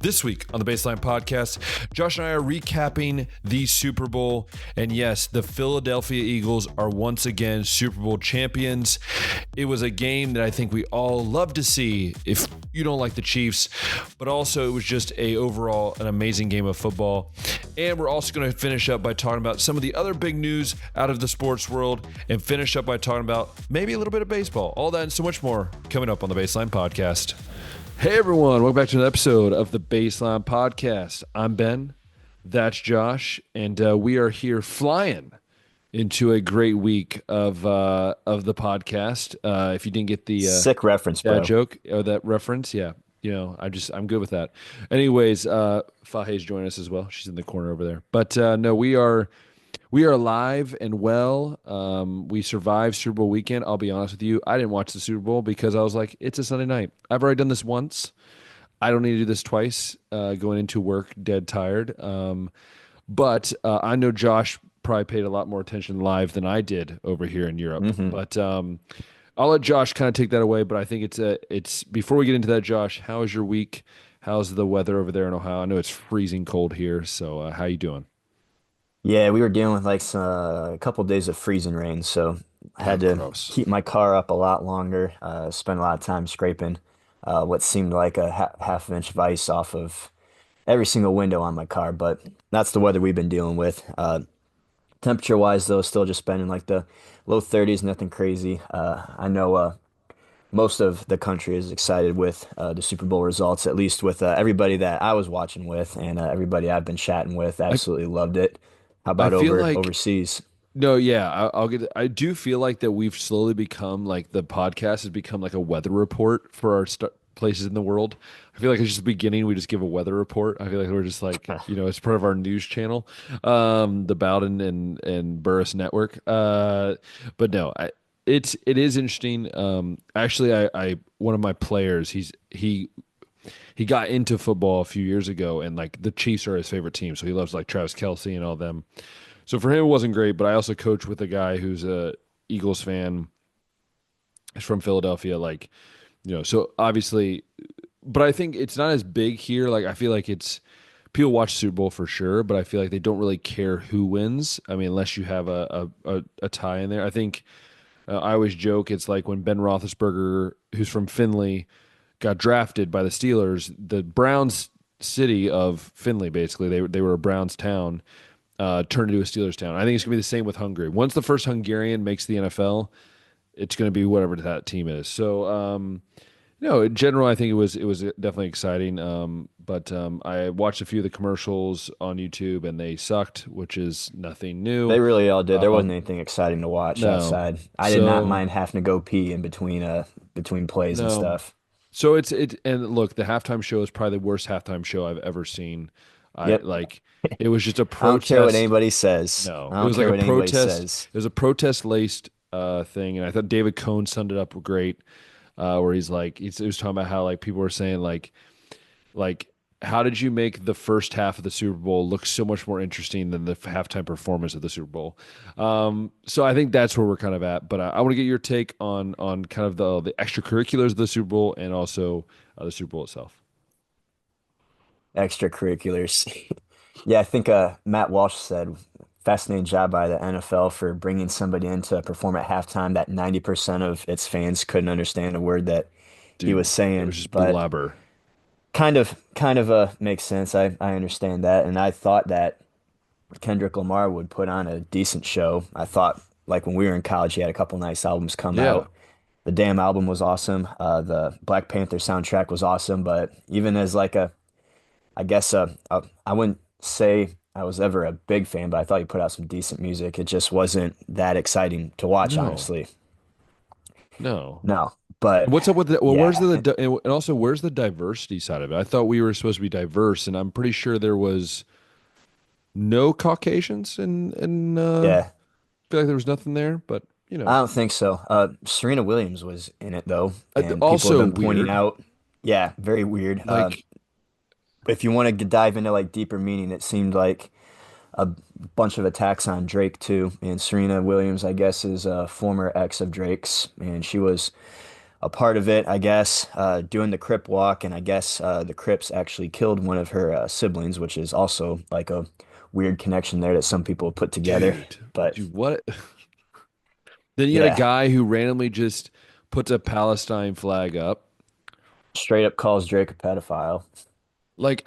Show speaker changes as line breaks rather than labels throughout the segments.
This week on the Baseline Podcast, Josh and I are recapping the Super Bowl. And yes, the Philadelphia Eagles are once again Super Bowl champions. It was a game that I think we all love to see if you don't like the Chiefs, but also it was just overall an amazing game of football. And we're also going to finish up by talking about some of the other big news out of the sports world and finish up by talking about maybe a little bit of baseball. All that and so much more coming up on the Baseline Podcast. Hey everyone, welcome back to another episode of the Baseline Podcast. I'm Ben, that's Josh, and we are here flying into a great week of the podcast. If you didn't get the
Sick reference,
that
bro.
joke or that reference, yeah, I'm good with that. Anyways, Fahe's joining us as well. She's in the corner over there. But no, we are alive and well. We survived Super Bowl weekend. I'll be honest with you. I didn't watch the Super Bowl because I was like, it's a Sunday night. I've already done this once. I don't need to do this twice, going into work dead tired. But I know Josh probably paid a lot more attention live than I did over here in Europe.
hmm
But I'll let Josh kind of take that away. But I think it's before we get into that, Josh, how is your week? How's the weather over there in Ohio? I know it's freezing cold here. So how you doing?
Yeah, we were dealing with a couple days of freezing rain, so I
Oh,
had to
gross.
keep my car up a lot longer. Spent a lot of time scraping what seemed like a half inch of ice off of every single window on my car, but that's the weather we've been dealing with. Temperature wise, though, still just been in like the low 30s, nothing crazy. I know most of the country is excited with the Super Bowl results, at least with everybody that I was watching with and everybody I've been chatting with.
I
Absolutely loved it. How
I
about
feel like
overseas?
no, yeah, I'll get. I do feel like that we've slowly become like the podcast has become like a weather report for our places in the world. I feel like it's just the beginning. We just give a weather report. I feel like we're just like it's part of our news channel, the Bowden and Burris network. But no, it is interesting. Actually, I one of my players, he got into football a few years ago, and like the Chiefs are his favorite team, so he loves like Travis Kelce and all them. So for him, it wasn't great, but I also coach with a guy who's a Eagles fan. He's from Philadelphia, so obviously, but I think it's not as big here. Like I feel like it's people watch Super Bowl for sure, but I feel like they don't really care who wins. I mean, unless you have a tie in there. I think I always joke it's like when Ben Roethlisberger, who's from Findlay, got drafted by the Steelers. The Browns city of Findlay, basically, they were a Browns town, turned into a Steelers town. I think it's gonna be the same with Hungary. Once the first Hungarian makes the NFL, it's gonna be whatever that team is. So, in general, I think it was definitely exciting. But I watched a few of the commercials on YouTube, and they sucked, which is nothing new.
They really all did. There wasn't
Um,
anything exciting to watch
no,
outside. I did not
so
mind having to go pee in between plays and
no.
stuff.
So and look, the halftime show is probably the worst halftime show I've ever seen. I
Yep.
like it was just a
I don't care what
protest.
anybody says.
No,
I
it
don't
was like
care
a
what anybody
protest.
says.
It was a protest laced thing, and I thought David Cohn summed it up great. Where he's like, he was talking about how like people were saying like how did you make the first half of the Super Bowl look so much more interesting than the halftime performance of the Super Bowl? So I think that's where we're kind of at. But I want to get your take on kind of the extracurriculars of the Super Bowl and also the Super Bowl itself.
Extracurriculars. Yeah, I think Matt Walsh said fascinating job by the NFL for bringing somebody in to perform at halftime that 90% of its fans couldn't understand a word that he was
Dude, it was
saying,
just
but
blabber.
kind of makes sense. I understand that, and I thought that Kendrick Lamar would put on a decent show. I thought like when we were in college, he had a couple nice albums come
Yeah.
out. The Damn album was awesome. The Black Panther soundtrack was awesome, but even as like I guess I wouldn't say I was ever a big fan, but I thought he put out some decent music. It just wasn't that exciting to watch,
No,
honestly.
no.
No, but
What's up with the, well, where's
yeah,
and also where's the diversity side of it? I thought we were supposed to be diverse, and I'm pretty sure there was no Caucasians
yeah.
feel like there was nothing there, but
I don't think so. Serena Williams was in it though, and people have
also
been pointing
weird.
out, yeah, very weird.
Like,
If you want to dive into like deeper meaning, it seemed like a bunch of attacks on Drake too. And Serena Williams, I guess, is a former ex of Drake's, and she was a part of it, I guess, doing the Crip walk, and I guess the Crips actually killed one of her siblings, which is also like a weird connection there that some people put together.
Dude,
But
dude, what? Then you had a
yeah,
guy who randomly just puts a Palestine flag up.
straight up calls Drake a pedophile.
Like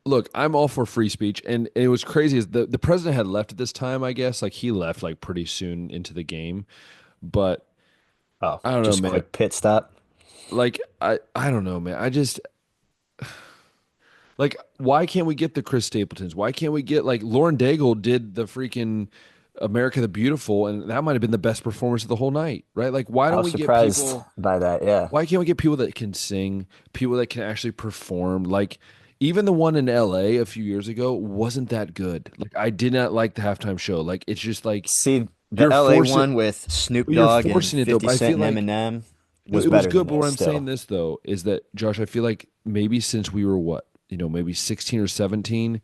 look, I'm all for free speech, and it was crazy is the president had left at this time, I guess. Like he left like pretty soon into the game, but
Oh,
I don't know,
just
man.
quick pit stop.
Like I don't know, man. I just like why can't we get the Chris Stapletons? Why can't we get like Lauren Daigle did the freaking America the Beautiful, and that might have been the best performance of the whole night, right? Like why
I
don't
was
we get
surprised
people?
by that. Yeah.
Why can't we get people that can sing, people that can actually perform? Like even the one in LA a few years ago wasn't that good. Like I did not like the halftime show. Like it's just like
See, the
you're
LA
forcing
one with Snoop
you're
Dogg and
forcing it though.
50
But I feel
Cent and
like
Eminem
no,
was
it was
better
good.
than
But what
this
I'm saying
still.
this though is that Josh, I feel like maybe since we were what, maybe 16 or 17,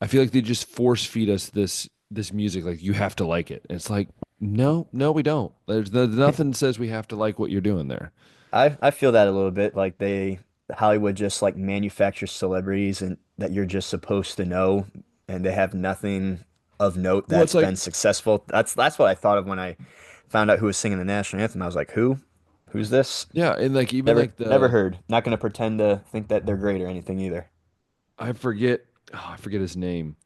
I feel like they just force feed us this music. Like you have to like it. And it's like, no, no, we don't. There's nothing says we have to like what you're doing there.
I feel that a little bit like Hollywood just like manufactures celebrities and that you're just supposed to know and they have nothing of note
Well,
that's
it's like
been successful. That's what I thought of when I found out who was singing the national anthem. I was like, who? Who's this?
yeah, and like even
Never
like
never
the
heard. Not gonna pretend to think that they're great or anything either.
I forget I forget his name.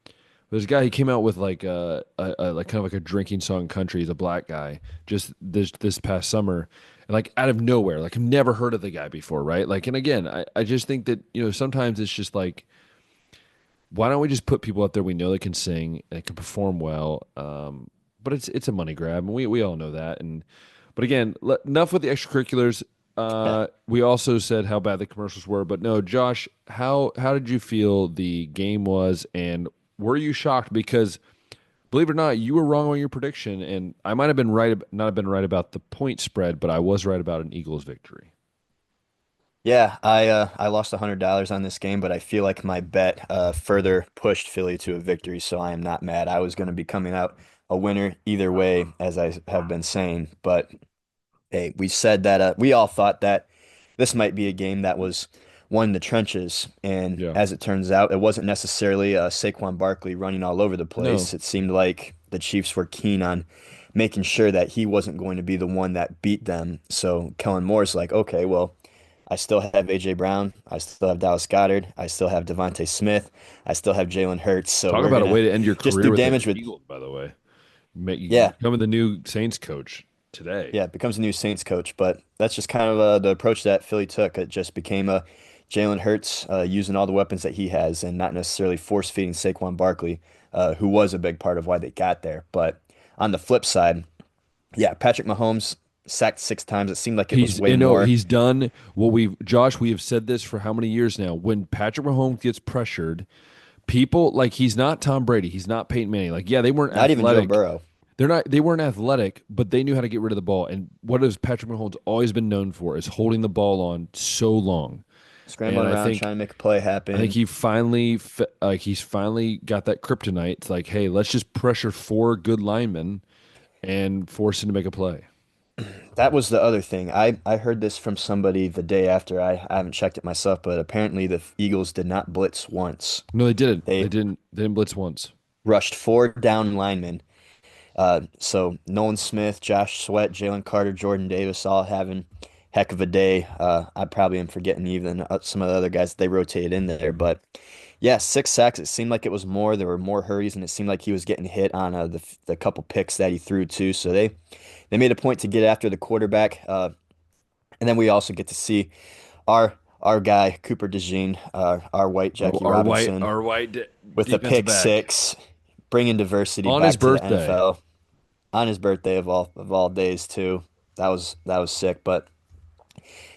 There's a guy he came out with like a like kind of like a drinking song country. He's a black guy just this past summer. And like out of nowhere, like I've never heard of the guy before, right? Like and again, I just think that, sometimes it's just like why don't we just put people out there we know that can sing and can perform well? But it's a money grab, and we all know that. And but again, enough with the extracurriculars.
Yeah.
We also said how bad the commercials were, but no, Josh, how did you feel the game was, and were you shocked? Because believe it or not, you were wrong on your prediction, and I might have been right, not have been right about the point spread, but I was right about an Eagles victory.
Yeah, I lost $100 on this game, but I feel like my bet further pushed Philly to a victory, so I am not mad. I was going to be coming out a winner either way, as I have been saying, but hey, we said that we all thought that this might be a game that was won in the trenches, and
Yeah.
as it turns out, it wasn't necessarily Saquon Barkley running all over the
No.
place. It seemed like the Chiefs were keen on making sure that he wasn't going to be the one that beat them. So Kellen Moore's like, okay, well, I still have AJ Brown, I still have Dallas Goddard, I still have Devontae Smith, I still have Jalen Hurts. So
Talk
we're
about a
gonna
way to end your
just
career
do
with the
damage with,
Eagles, by the way. You're
yeah.
becoming the new Saints coach today.
Yeah, becomes a new Saints coach, but that's just kind of the approach that Philly took. It just became a Jalen Hurts using all the weapons that he has and not necessarily force feeding Saquon Barkley, who was a big part of why they got there. But on the flip side, yeah, Patrick Mahomes sacked 6 times. It seemed like it was
He's,
way
you know,
more.
he's done what Josh, we have said this for how many years now. When Patrick Mahomes gets pressured, people like he's not Tom Brady, he's not Peyton Manning. Like, yeah, they weren't
Not even Joe
athletic.
Burrow.
They weren't athletic, but they knew how to get rid of the ball. And what has Patrick Mahomes always been known for is holding the ball on so long. And
Scrambling around trying to make a play
I think
happen.
he's finally got that kryptonite. It's like, hey, let's just pressure four good linemen and force him to make a play.
That was the other thing. I heard this from somebody the day after. I haven't checked it myself, but apparently the Eagles did not blitz once.
No, they didn't.
They
They didn't blitz once.
rushed 4 down linemen. So Nolan Smith, Josh Sweat, Jalen Carter, Jordan Davis all having heck of a day. I probably am forgetting even some of the other guys that they rotated in there, but yeah, 6 sacks. It seemed like it was more. There were more hurries, and it seemed like he was getting hit on the couple picks that he threw too. So they made a point to get after the quarterback, and then we also get to see our guy Cooper DeJean, our white Jackie Robinson,
Our white
with a
defensive
pick
back
six, bringing diversity
on his
back to the
birthday.
NFL on his birthday of all days too. That was sick. But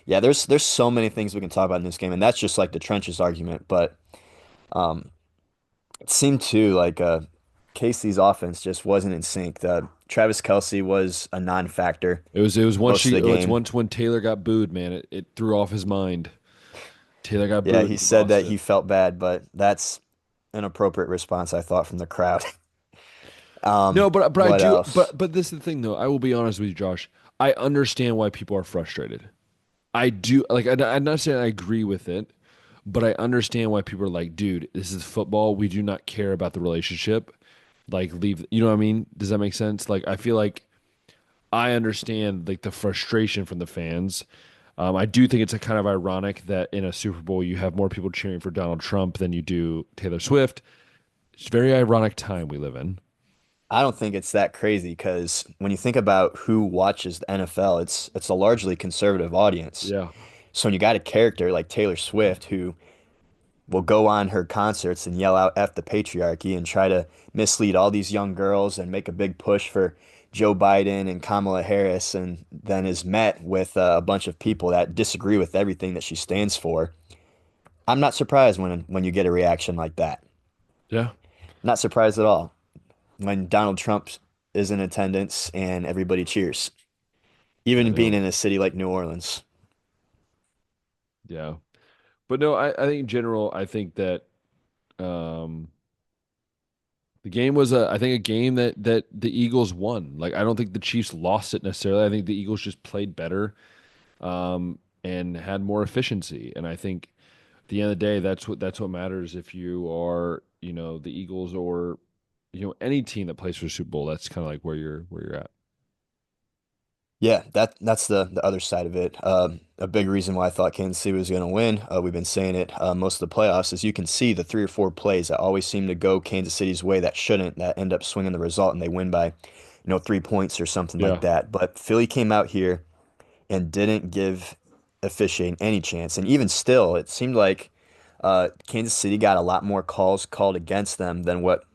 yeah, there's so many things we can talk about in this game, and that's just like the trenches argument. But um, it seemed too like Casey's offense just wasn't in sync. Travis Kelce was a non-factor
It was once
most of the
it's
game.
once when Taylor got booed, man. It threw off his mind. Taylor got
Yeah,
booed
he
and he
said
lost
that
it.
he felt bad, but that's an appropriate response, I thought, from the crowd.
No, but I
What
do
else?
but this is the thing though. I will be honest with you, Josh. I understand why people are frustrated. I do like. I'm not saying I agree with it, but I understand why people are like, dude, this is football. We do not care about the relationship. Like, leave. You know what I mean? Does that make sense? Like, I feel like I understand like the frustration from the fans. I do think it's a kind of ironic that in a Super Bowl you have more people cheering for Donald Trump than you do Taylor Swift. It's a very ironic time we live in.
I don't think it's that crazy because when you think about who watches the NFL, it's a largely conservative audience.
Yeah.
So when you got a character like Taylor Swift who will go on her concerts and yell out F the patriarchy and try to mislead all these young girls and make a big push for Joe Biden and Kamala Harris, and then is met with a bunch of people that disagree with everything that she stands for. I'm not surprised when you get a reaction like that.
Yeah.
Not surprised at all when Donald Trump is in attendance and everybody cheers,
I
even being
know.
in a city like New Orleans.
Yeah. But no, I think in general, I think that um the game was I think a game that the Eagles won. Like I don't think the Chiefs lost it necessarily. I think the Eagles just played better and had more efficiency. And I think at the end of the day, that's what matters if you are, the Eagles or any team that plays for the Super Bowl. That's kind of like where you're at.
Yeah, that's the other side of it. A big reason why I thought Kansas City was going to win, we've been saying it most of the playoffs, is you can see the three or four plays that always seem to go Kansas City's way that shouldn't, that end up swinging the result, and they win by, 3 points or something like
Yeah.
that. But Philly came out here and didn't give officiating any chance, and even still, it seemed like Kansas City got a lot more calls called against them than what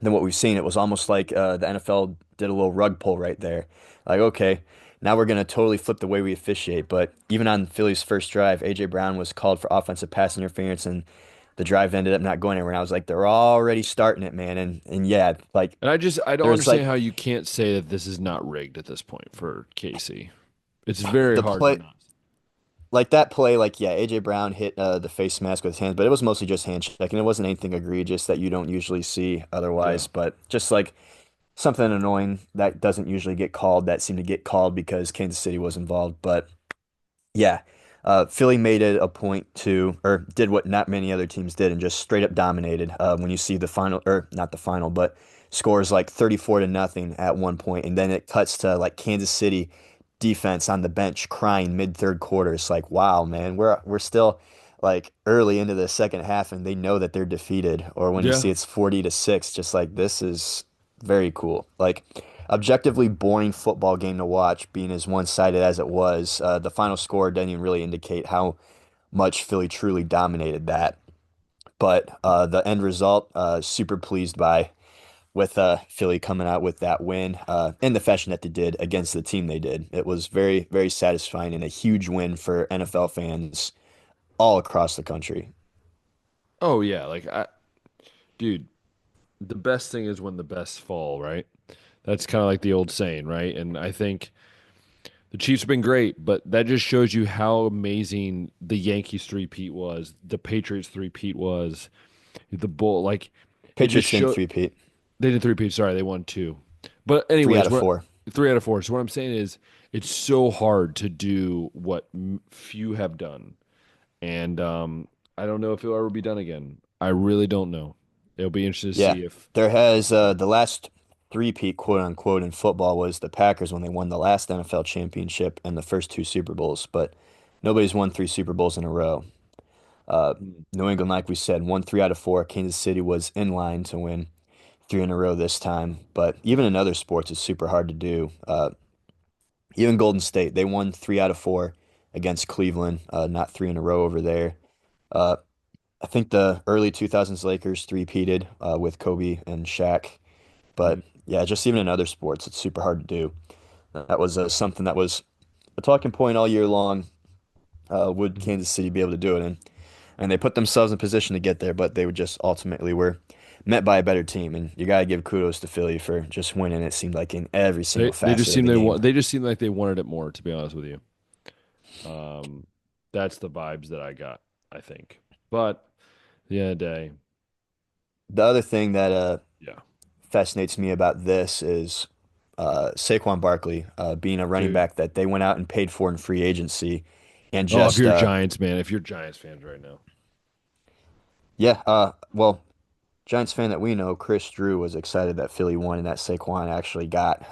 we've seen. It was almost like the NFL did a little rug pull right there. Like, okay, now we're going to totally flip the way we officiate. But even on Philly's first drive, A.J. Brown was called for offensive pass interference, and the drive ended up not going anywhere. And I was like, they're already starting it, man. And yeah, like
And I don't
there's
understand
like
how you can't say that this is not rigged at this point for KC. It's very
the
hard to
play.
not.
Like that play, like yeah, AJ Brown hit the face mask with his hands, but it was mostly just hand checking. It wasn't anything egregious that you don't usually see
Yeah.
otherwise. But just like something annoying that doesn't usually get called that seemed to get called because Kansas City was involved. But yeah, Philly made it a point to, or did what not many other teams did, and just straight up dominated. When you see the final, or not the final, but scores like 34-0 at one point, and then it cuts to like Kansas City defense on the bench crying mid-third quarter. It's like, wow, man, we're still like early into the second half, and they know that they're defeated. Or when you
Yeah.
see it's 40-6, just like this is very cool. Like objectively boring football game to watch, being as one-sided as it was. The final score doesn't even really indicate how much Philly truly dominated that. But the end result, super pleased by with Philly coming out with that win in the fashion that they did against the team they did. It was very, very satisfying and a huge win for NFL fans all across the country.
Oh yeah, dude, the best thing is when the best fall, right? That's kind of like the old saying, right? And I think the Chiefs have been great, but that just shows you how amazing the Yankees three-peat was, the Patriots three-peat was, the Bull, like it just
Patriots didn't
showed
three-peat,
they didn't three-peat, sorry, they won two. But
three out
anyways,
of
what
four.
three out of four. So what I'm saying is it's so hard to do what few have done. And I don't know if it'll ever be done again. I really don't know. It'll be interesting to
Yeah,
see if
there has the last three-peat quote unquote in football was the Packers when they won the last NFL championship and the first two Super Bowls, but nobody's won three Super Bowls in a row. Uh, New England, like we said, won three out of four. Kansas City was in line to win three in a row this time, but even in other sports, it's super hard to do. Even Golden State, they won three out of four against Cleveland, not three in a row over there. Uh, I think the early 2000s Lakers three-peated with Kobe and Shaq.
Mhm.
But yeah, just even in other sports, it's super hard to do. That was something that was a talking point all year long. Would
Mhm.
Kansas City be able to do it? And they put themselves in position to get there, but they would just ultimately were met by a better team. And you gotta give kudos to Philly for just winning. It seemed like in every single
They just
facet of
seem
the game.
they just seem like they wanted it more, to be honest with you. Um, that's the vibes that I got, I think. But at the end of the day,
The other thing that
yeah.
fascinates me about this is Saquon Barkley being a running
Dude.
back that they went out and paid for in free agency, and
Oh, if
just
you're Giants, man, if you're Giants fans right now.
yeah, well, Giants fan that we know, Chris Drew was excited that Philly won and that Saquon actually got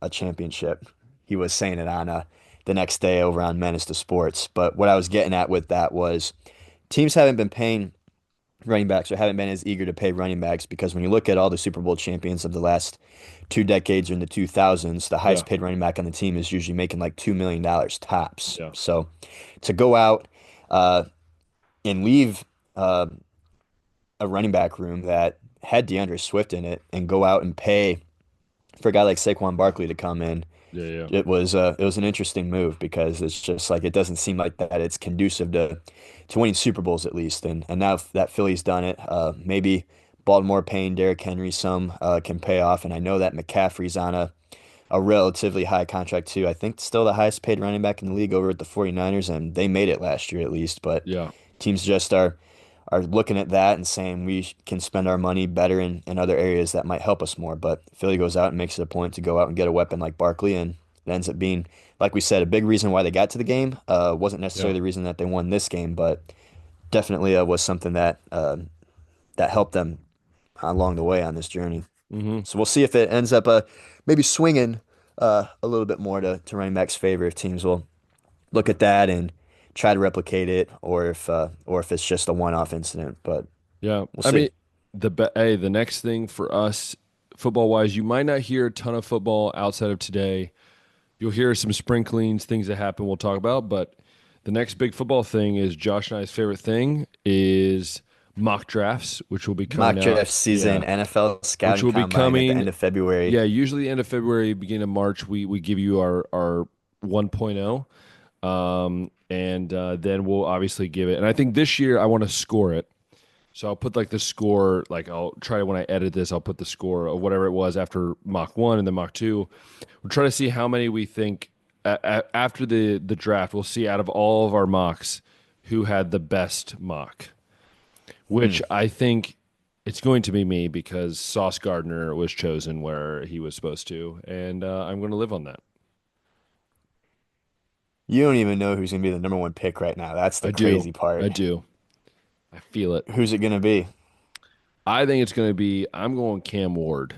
a championship. He was saying it on the next day over on Menace to Sports. But what I was getting at with that was teams haven't been paying running backs or haven't been as eager to pay running backs because when you look at all the Super Bowl champions of the last 2 decades or in the 2000s, the
Yeah,
highest paid running back on the team is usually making like $2 million tops.
yeah,
So to go out uh, and leave uh, a running back room that had DeAndre Swift in it and go out and pay for a guy like Saquon Barkley to come in,
yeah, yeah,
it was an interesting move because it's just like it doesn't seem like that it's conducive to winning Super Bowls at least. And now that Philly's done it, maybe Baltimore paying Derrick Henry some can pay off. And I know that McCaffrey's on a relatively high contract too. I think still the highest paid running back in the league over at the 49ers, and they made it last year at least. But
yeah.
teams just are looking at that and saying we can spend our money better in other areas that might help us more. But Philly goes out and makes it a point to go out and get a weapon like Barkley, and it ends up being, like we said, a big reason why they got to the game. Wasn't
Yeah.
necessarily the reason that they won this game, but definitely was something that helped them along the way on this journey.
Hmm.
So we'll see if it ends up maybe swinging a little bit more to running back's favor if teams will look at that and try to replicate it, or if it's just a one-off incident. But
Yeah.
we'll
I
see.
mean, the next thing for us, football wise, you might not hear a ton of football outside of today. You'll hear some sprinklings, things that happen we'll talk about, but the next big football thing is Josh and I's favorite thing is mock drafts, which will be coming
Mock
out.
draft season,
Yeah.
NFL
Which
scouting
will be
combine at the
coming.
end of February.
Yeah, usually end of February, beginning of March, we give you our 1.0. And then we'll obviously give it. And I think this year I want to score it. So I'll put like the score, like I'll try to, when I edit this, I'll put the score of whatever it was after Mach 1 and then Mach 2. We'll try to see how many we think after the draft. We'll see out of all of our mocks who had the best mock,
Hmm.
which I think it's going to be me because Sauce Gardner was chosen where he was supposed to. And I'm going to live on that.
You don't even know who's gonna be the number one pick right now. That's the
I do.
crazy
I
part.
do. I feel it.
Who's it gonna be?
I think it's going to be, I'm going Cam Ward.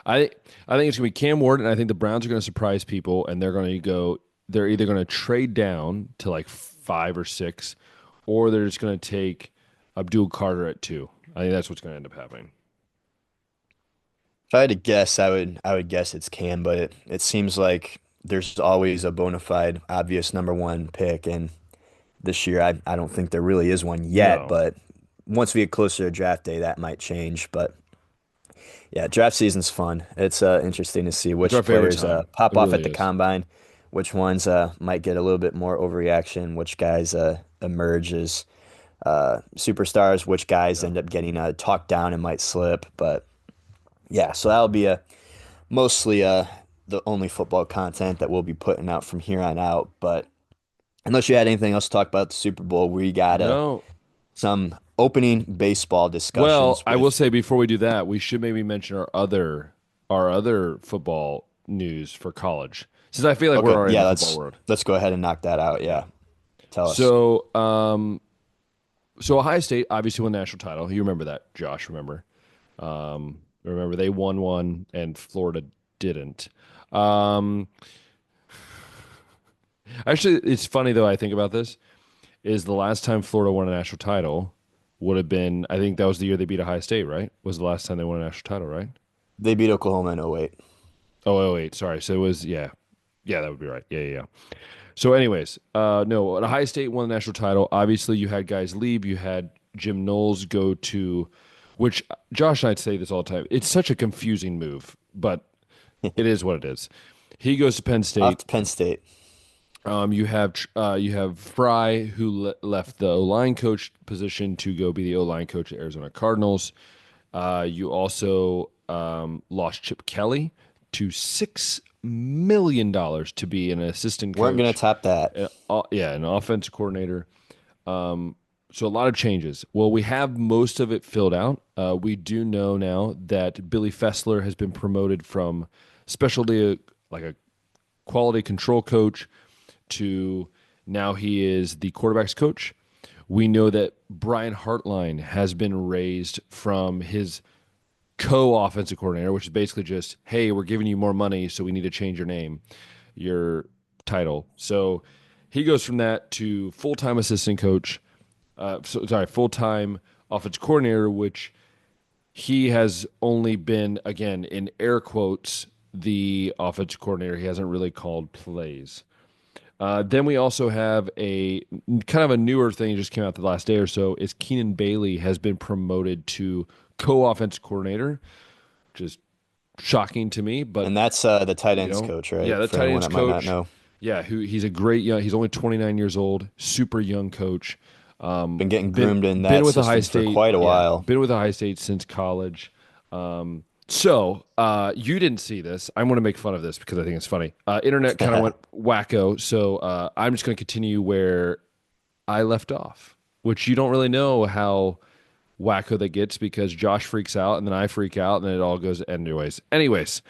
I I think it's going to be Cam Ward, and I think the Browns are going to surprise people, and they're either going to trade down to like 5 or 6, or they're just going to take Abdul Carter at 2. I think that's what's going to end up happening.
If I had to guess, I would guess it's Cam, but it seems like there's always a bona fide, obvious number one pick, and this year I don't think there really is one yet,
No,
but once we get closer to draft day, that might change. But yeah, draft season's fun. It's interesting to see
it's our
which
favorite
players
time.
pop
It
off at
really
the
is.
combine, which ones might get a little bit more overreaction, which guys emerge as superstars, which guys
Yeah.
end up getting talked down and might slip. But yeah, so that'll be mostly the only football content that we'll be putting out from here on out. But unless you had anything else to talk about the Super Bowl, we got
No.
some opening baseball
Well,
discussions
I will
with
say before we do that, we should maybe mention our other football news for college, since I feel like we're
okay,
already in
yeah,
the football
let's
world.
let's go ahead and knock that out.
Yeah.
Yeah. Tell us.
So, so Ohio State obviously won the national title. You remember that, Josh? Remember they won one and Florida didn't. Um, Actually, it's funny though. I think about this is the last time Florida won a national title would have been. I think that was the year they beat Ohio State. Right? Was the last time they won a national title? Right?
They beat Oklahoma in '08.
Oh, wait. Sorry. So it was yeah, that would be right. Yeah, yeah, yeah. So, anyways, no, Ohio State won the national title. Obviously, you had guys leave. You had Jim Knowles go to, which Josh and I say this all the time. It's such a confusing move, but it is what it is. He goes to Penn
Off
State.
to Penn State.
You have Fry who left the O line coach position to go be the O line coach at Arizona Cardinals. You also lost Chip Kelly to $6 million to be an assistant
Weren't gonna
coach.
top that.
Yeah, an offensive coordinator. So a lot of changes. Well, we have most of it filled out. We do know now that Billy Fessler has been promoted from specialty, like a quality control coach, to now he is the quarterback's coach. We know that Brian Hartline has been raised from his co-offensive coordinator, which is basically just, hey, we're giving you more money, so we need to change your name, your title. So he goes from that to full-time assistant coach, full-time offensive coordinator, which he has only been, again, in air quotes, the offensive coordinator. He hasn't really called plays. Then we also have a kind of a newer thing that just came out the last day or so is Keenan Bailey has been promoted to co-offense coordinator, which is shocking to me, but
And that's the tight ends coach,
yeah,
right?
the
For
tight
anyone
ends
that might not
coach.
know.
Yeah, who he's a great young. He's only 29 years old, super young coach.
Been getting
Been
groomed in
been
that
with Ohio
system for
State.
quite a
Yeah,
while.
been with Ohio State since college. You didn't see this. I'm going to make fun of this because I think it's funny. Internet kind of went wacko, so I'm just going to continue where I left off, which you don't really know how wacko that gets because Josh freaks out and then I freak out and then it all goes anyways. Anyways,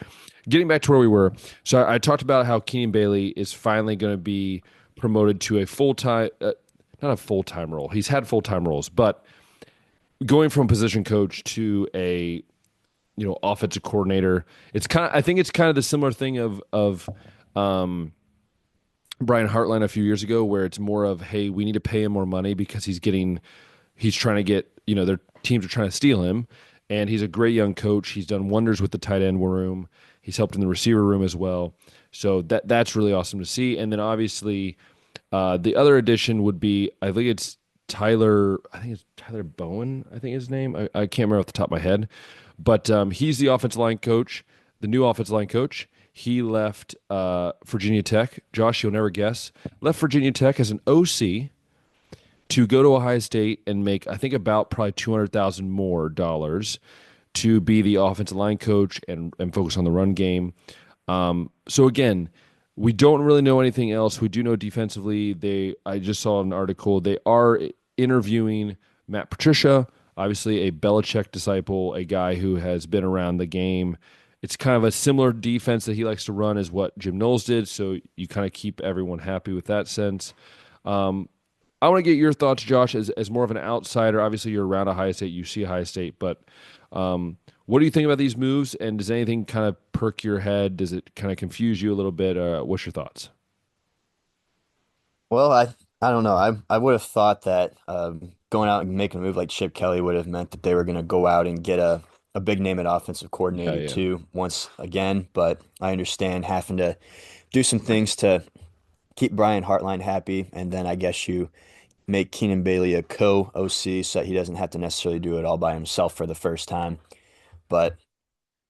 getting back to where we were. So I talked about how Keenan Bailey is finally going to be promoted to a full-time not a full-time role. He's had full-time roles, but going from position coach to a offensive coordinator, it's kind of I think it's kind of the similar thing of um Brian Hartline a few years ago, where it's more of, hey, we need to pay him more money because he's trying to get, their teams are trying to steal him. And he's a great young coach. He's done wonders with the tight end room. He's helped in the receiver room as well. So that's really awesome to see. And then obviously, the other addition would be, I think it's Tyler Bowen, I think his name. I can't remember off the top of my head. But he's the offensive line coach, the new offensive line coach. He left Virginia Tech. Josh, you'll never guess. Left Virginia Tech as an OC to go to Ohio State and make, I think, about probably 200,000 more dollars to be the offensive line coach and focus on the run game. So again, we don't really know anything else. We do know defensively. I just saw an article. They are interviewing Matt Patricia, obviously a Belichick disciple, a guy who has been around the game. It's kind of a similar defense that he likes to run as what Jim Knowles did. So you kind of keep everyone happy with that sense. Um, I want to get your thoughts, Josh, as more of an outsider. Obviously, you're around Ohio State, you see Ohio State, but what do you think about these moves? And does anything kind of perk your head? Does it kind of confuse you a little bit? What's your thoughts?
Well, I don't know. I would have thought that going out and making a move like Chip Kelly would have meant that they were going to go out and get a big name at offensive
Yeah,
coordinator
yeah.
too once again. But I understand having to do some things to keep Brian Hartline happy, and then I guess you make Keenan Bailey a co-OC so that he doesn't have to necessarily do it all by himself for the first time. But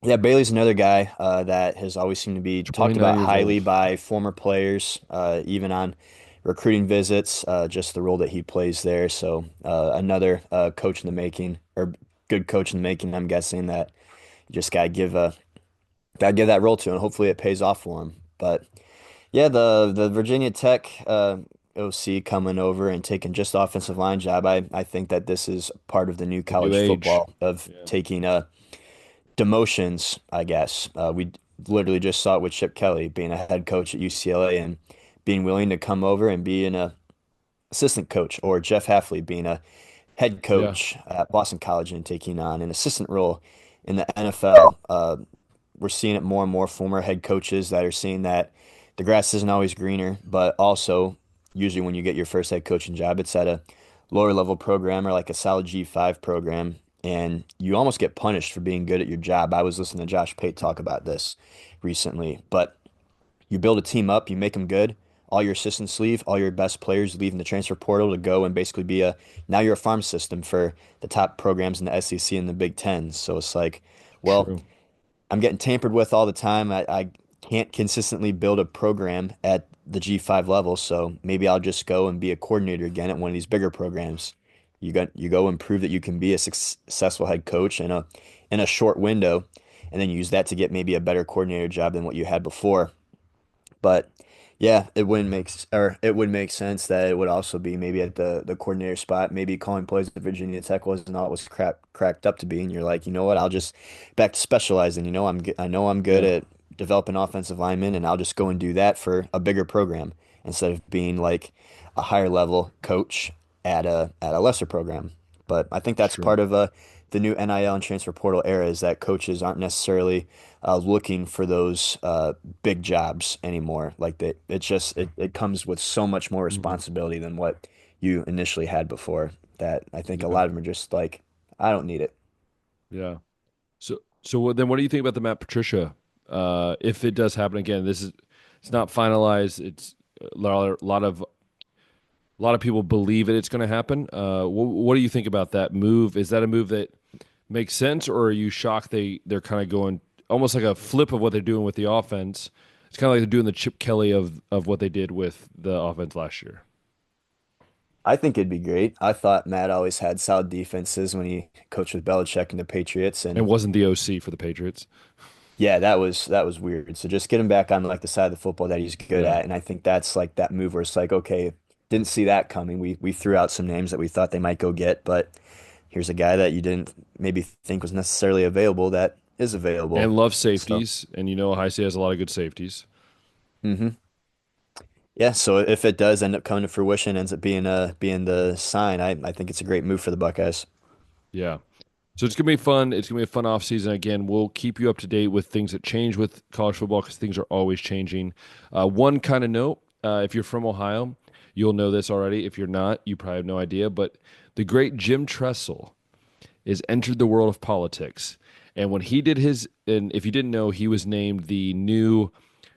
yeah, Bailey's another guy that has always seemed to be talked
29
about
years
highly
old.
by former players, even on recruiting visits, just the role that he plays there. So another coach in the making, or good coach in the making. I'm guessing that you just gotta give that role to, and hopefully it pays off for him. But yeah, the Virginia Tech OC coming over and taking just the offensive line job. I think that this is part of the new
The new
college
age.
football of
Yeah.
taking demotions, I guess. We literally just saw it with Chip Kelly being a head coach at UCLA and being willing to come over and be an assistant coach, or Jeff Hafley being a head
Yeah.
coach at Boston College and taking on an assistant role in the NFL. We're seeing it more and more former head coaches that are seeing that the grass isn't always greener, but also usually when you get your first head coaching job, it's at a lower level program or like a solid G5 program, and you almost get punished for being good at your job. I was listening to Josh Pate talk about this recently, but you build a team up, you make them good. All your assistants leave, all your best players leave in the transfer portal to go and basically be now you're a farm system for the top programs in the SEC and the Big Ten. So it's like, well,
True.
I'm getting tampered with all the time. I can't consistently build a program at the G5 level, so maybe I'll just go and be a coordinator again at one of these bigger programs. You go and prove that you can be a successful head coach in a short window, and then use that to get maybe a better coordinator job than what you had before. But yeah, it would make sense that it would also be maybe at the coordinator spot, maybe calling plays at Virginia Tech wasn't all it was cracked up to be, and you're like, you know what, I'll just back to specializing. I know I'm good
Yeah.
at develop an offensive lineman, and I'll just go and do that for a bigger program instead of being like a higher level coach at a lesser program. But I think that's
Sure.
part of the new NIL and transfer portal era is that coaches aren't necessarily looking for those big jobs anymore. Like that, it comes with so much more
Hmm.
responsibility than what you initially had before. That I think a
Yeah.
lot of them are just like, I don't need it.
Yeah. Then what do you think about the Matt Patricia? If it does happen again, it's not finalized. It's a lot of people believe it's going to happen. What do you think about that move? Is that a move that makes sense, or are you shocked they're kind of going almost like a flip of what they're doing with the offense? It's kind of like they're doing the Chip Kelly of what they did with the offense last year,
I think it'd be great. I thought Matt always had solid defenses when he coached with Belichick and the Patriots,
and
and
wasn't the OC for the Patriots.
yeah, that was weird. So just get him back on like the side of the football that he's good
Yeah,
at, and I think that's like that move where it's like, okay, didn't see that coming. We threw out some names that we thought they might go get, but here's a guy that you didn't maybe think was necessarily available that is available.
and love
So,
safeties, and Ohio State has a lot of good safeties.
hmm yeah. So if it does end up coming to fruition, ends up being the sign, I think it's a great move for the Buckeyes.
Yeah. So it's gonna be fun. It's gonna be a fun off season. Again, we'll keep you up to date with things that change with college football because things are always changing. One kind of note: if you're from Ohio, you'll know this already. If you're not, you probably have no idea. But the great Jim Tressel is entered the world of politics, and when he did and if you didn't know, he was named the new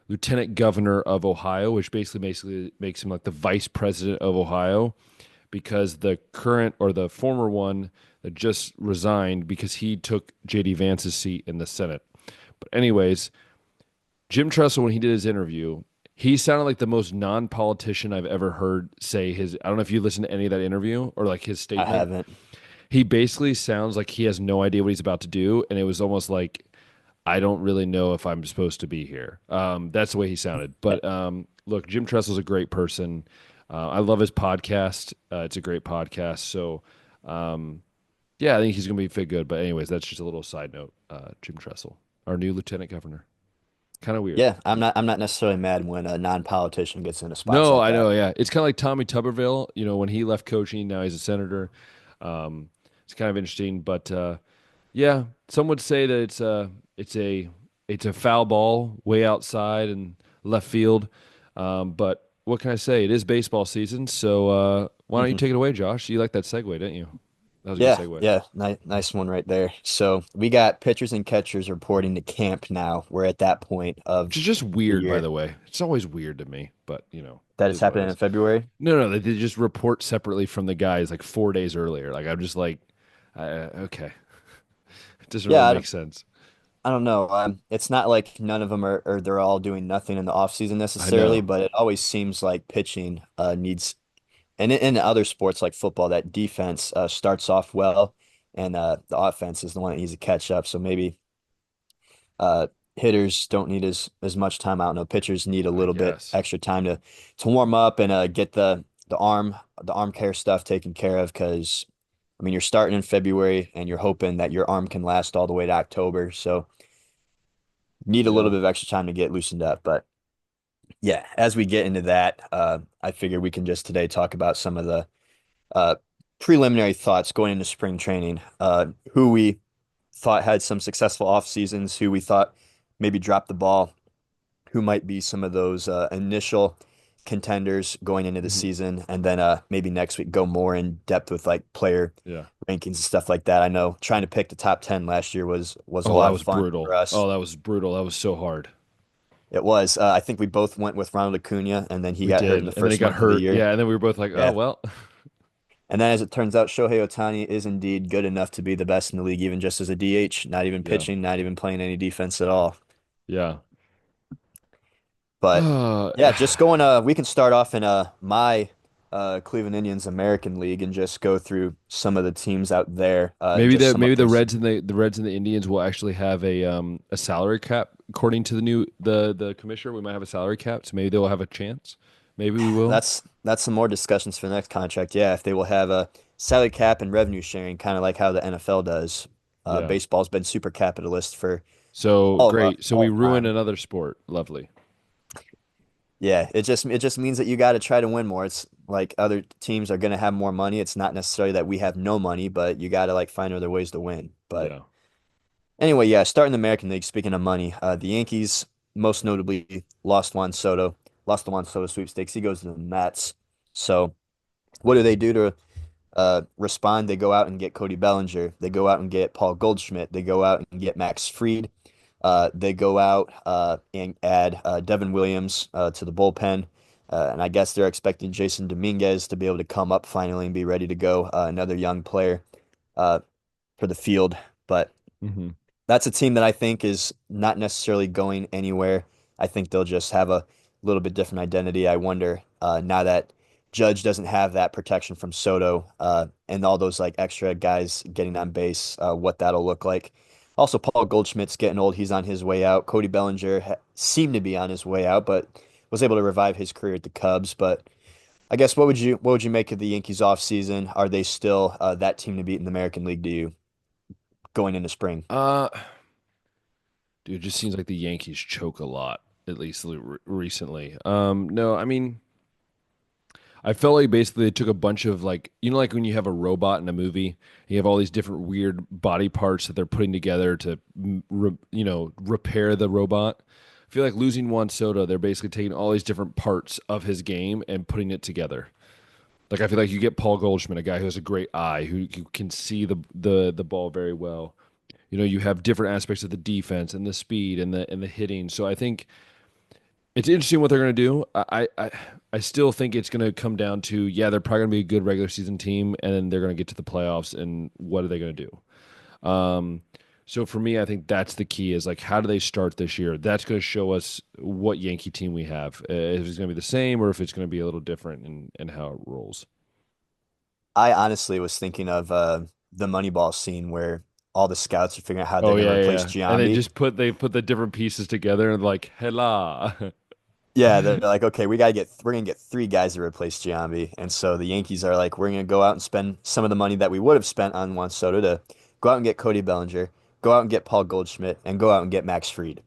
lieutenant governor of Ohio, which basically makes him like the vice president of Ohio because the current or the former one that just resigned because he took JD Vance's seat in the Senate. But anyways, Jim Tressel when he did his interview, he sounded like the most non-politician I've ever heard say his I don't know if you listened to any of that interview or like his
I
statement.
haven't.
He basically sounds like he has no idea what he's about to do and it was almost like I don't really know if I'm supposed to be here. That's the way he sounded. But look, Jim Tressel's a great person. I love his podcast. It's a great podcast. So, um, yeah, I think he's going to be fit good. But, anyways, that's just a little side note. Jim Tressel, our new lieutenant governor. Kind of weird.
Yeah, I'm not necessarily mad when a non-politician gets into spots
No,
like
I
that.
know. Yeah. It's kind of like Tommy Tuberville. When he left coaching, now he's a senator. Um, it's kind of interesting. But, yeah, some would say that it's a it's a foul ball way outside and left field. But what can I say? It is baseball season, so why don't you
hmm
take it away, Josh? You like that segue, didn't you? That was a good
Yeah,
segue.
yeah, nice one right there. So we got pitchers and catchers reporting to camp now. We're at that point
Which
of
is just
the
weird, by
year
the way. It's always weird to me, but
that
it
is
is what it
happening in
is.
February.
No, they just report separately from the guys like 4 days earlier. Like I'm just like, okay, it doesn't really
Yeah,
make sense.
I don't know. It's not like none of them are, or they're all doing nothing in the off season
I
necessarily,
know.
but it always seems like pitching needs, and in other sports like football, that defense starts off well, and the offense is the one that needs to catch up. So maybe uh, hitters don't need as much time out. No, pitchers need a
I
little bit
guess.
extra time to warm up and get the arm care stuff taken care of. Because I mean, you're starting in February and you're hoping that your arm can last all the way to October. So need a
Yeah.
little bit of extra time to get loosened up. But yeah, as we get into that, I figure we can just today talk about some of the uh, preliminary thoughts going into spring training. Who we thought had some successful off seasons, who we thought maybe dropped the ball, who might be some of those initial contenders going into the
Mhm.
season, and then maybe next week go more in depth with like player
Yeah.
rankings and stuff like that. I know trying to pick the top 10 last year was a
Oh,
lot
that
of
was
fun for
brutal.
us.
Oh, that was brutal. That was so hard.
It was. I think we both went with Ronald Acuna, and then he
We
got hurt
did.
in the
And then he
first
got
month of the
hurt.
year.
Yeah. And then we were both like, oh,
Yeah.
well.
And then as it turns out, Shohei Ohtani is indeed good enough to be the best in the league, even just as a DH, not even
Yeah.
pitching, not even playing any defense at all.
Yeah.
But yeah, just going we can start off in my Cleveland Indians American League and just go through some of the teams out there,
maybe
just
the
some of
maybe the
those.
Reds and the Reds and the Indians will actually have a salary cap according to the commissioner. We might have a salary cap, so maybe they'll have a chance. Maybe we will.
That's some more discussions for the next contract. Yeah, if they will have a salary cap and revenue sharing, kind of like how the NFL does.
Yeah.
Baseball's been super capitalist for
So
all of us,
great. So we
all
ruined
time.
another sport. Lovely.
Yeah, it just means that you got to try to win more. It's like other teams are going to have more money. It's not necessarily that we have no money, but you got to like find other ways to win. But
Yeah.
anyway, yeah, starting the American League, speaking of money, the Yankees most notably lost the Juan Soto sweepstakes. He goes to the Mets. So what do they do to respond? They go out and get Cody Bellinger. They go out and get Paul Goldschmidt. They go out and get Max Fried. They go out and add Devin Williams to the bullpen. And I guess they're expecting Jason Dominguez to be able to come up finally and be ready to go. Another young player uh, for the field. But
Hmm.
that's a team that I think is not necessarily going anywhere. I think they'll just have a little bit different identity. I wonder now that Judge doesn't have that protection from Soto and all those like extra guys getting on base, what that'll look like. Also, Paul Goldschmidt's getting old. He's on his way out. Cody Bellinger seemed to be on his way out, but was able to revive his career at the Cubs. But I guess what would you make of the Yankees offseason? Are they still that team to beat in the American League to you going into spring?
Uh, Dude, it just seems like the Yankees choke a lot, at least recently. No, I mean, I felt like basically they took a bunch of like, like when you have a robot in a movie, you have all these different weird body parts that they're putting together to, repair the robot. I feel like losing Juan Soto, they're basically taking all these different parts of his game and putting it together. Like I feel like you get Paul Goldschmidt, a guy who has a great eye, who can see the ball very well. You have different aspects of the defense and the speed and the hitting. So I think it's interesting what they're going to do. I still think it's going to come down to, yeah, they're probably going to be a good regular season team, and then they're going to get to the playoffs, and what are they going to do? So for me, I think that's the key is like, how do they start this year? That's going to show us what Yankee team we have. If it's going to be the same or if it's going to be a little different in how it rolls.
I honestly was thinking of the Moneyball scene where all the scouts are figuring out how they're
Oh
going to
yeah,
replace
yeah. And
Giambi.
they put the different pieces together and like, hella.
Yeah, they're like, okay, we're gonna get three guys to replace Giambi, and so the Yankees are like, we're gonna go out and spend some of the money that we would have spent on Juan Soto to go out and get Cody Bellinger, go out and get Paul Goldschmidt, and go out and get Max Fried.